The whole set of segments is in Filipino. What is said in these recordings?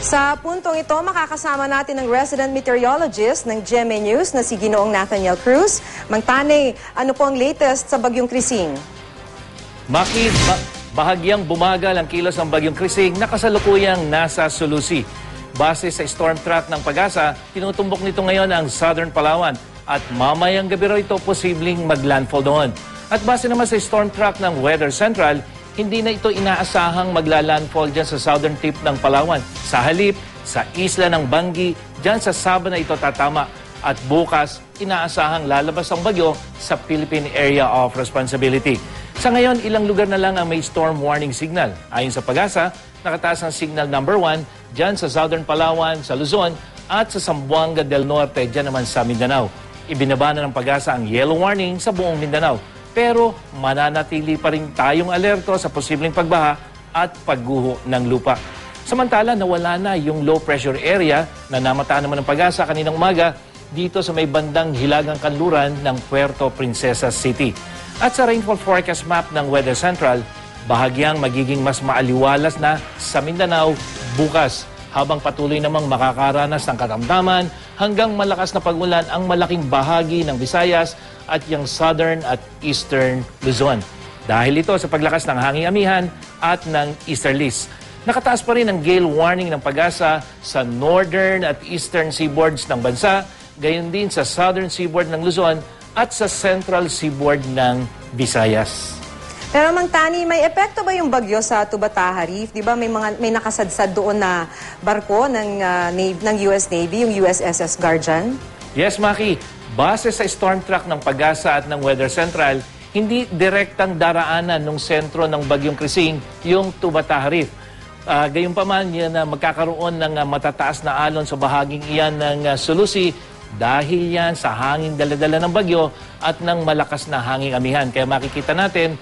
Sa puntong ito, makakasama natin ang resident meteorologist ng GMA News na si Ginoong Nathaniel Cruz. Mang Tane, ano po ang latest sa Bagyong Krising? Maki, bahagyang bumagal ang kilos ng Bagyong Krising na kasalukuyang nasa Sulusi. Base sa storm track ng Pag-asa, tinutumbok nito ngayon ang Southern Palawan at mamayang gabi raw ito posibleng maglandfall doon. At base naman sa storm track ng Weather Central, hindi na ito inaasahang maglalandfall dyan sa southern tip ng Palawan. Sa halip, sa isla ng Bangi, dyan sa Sabana ito tatama. At bukas, inaasahang lalabas ang bagyo sa Philippine Area of Responsibility. Sa ngayon, ilang lugar na lang ang may storm warning signal. Ayon sa Pag-asa, nakataas ang signal number 1 dyan sa southern Palawan, sa Luzon, at sa Zamboanga del Norte, dyan naman sa Mindanao. Ibinaba na ng Pag-asa ang yellow warning sa buong Mindanao. Pero mananatili pa rin tayong alerto sa posibleng pagbaha at pagguho ng lupa. Samantala, nawala na yung low pressure area na namataan naman ng Pag-asa kaninang umaga dito sa may bandang hilagang kanluran ng Puerto Princesa City. At sa rainfall forecast map ng Weather Central, bahagyang magiging mas maaliwalas na sa Mindanao bukas habang patuloy namang makakaranas ng katamtaman hanggang malakas na pag-ulan ang malaking bahagi ng Visayas at yung southern at eastern Luzon. Dahil ito sa paglakas ng hanging amihan at ng easterlies. Nakataas pa rin ang gale warning ng Pag-asa sa northern at eastern seaboards ng bansa, gayon din sa southern seaboard ng Luzon at sa central seaboard ng Visayas. Pero Mang Tani, may epekto ba yung bagyo sa Tubataha Reef? Di ba may nakasadsad doon na barko ng US Navy, yung USS Guardian? Yes, Maki. Base sa storm track ng Pag-asa at ng Weather Central, hindi direktang daraanan ng sentro ng Bagyong Krising yung Tubataha Reef. Gayunpaman, yan na magkakaroon ng matataas na alon sa bahaging iyan ng Sulusi dahil yan sa hanging daladala ng bagyo at ng malakas na hanging amihan. Kaya makikita natin,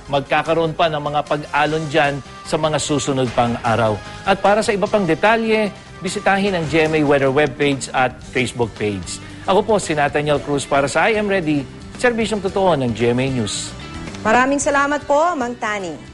magkakaroon pa ng mga pag-alon dyan sa mga susunod pang araw. At para sa iba pang detalye, bisitahin ang GMA Weather webpage at Facebook page. Ako po si Nathaniel Cruz para sa I Am Ready, serbisyong totoo ng GMA News. Maraming salamat po, Mang Tani.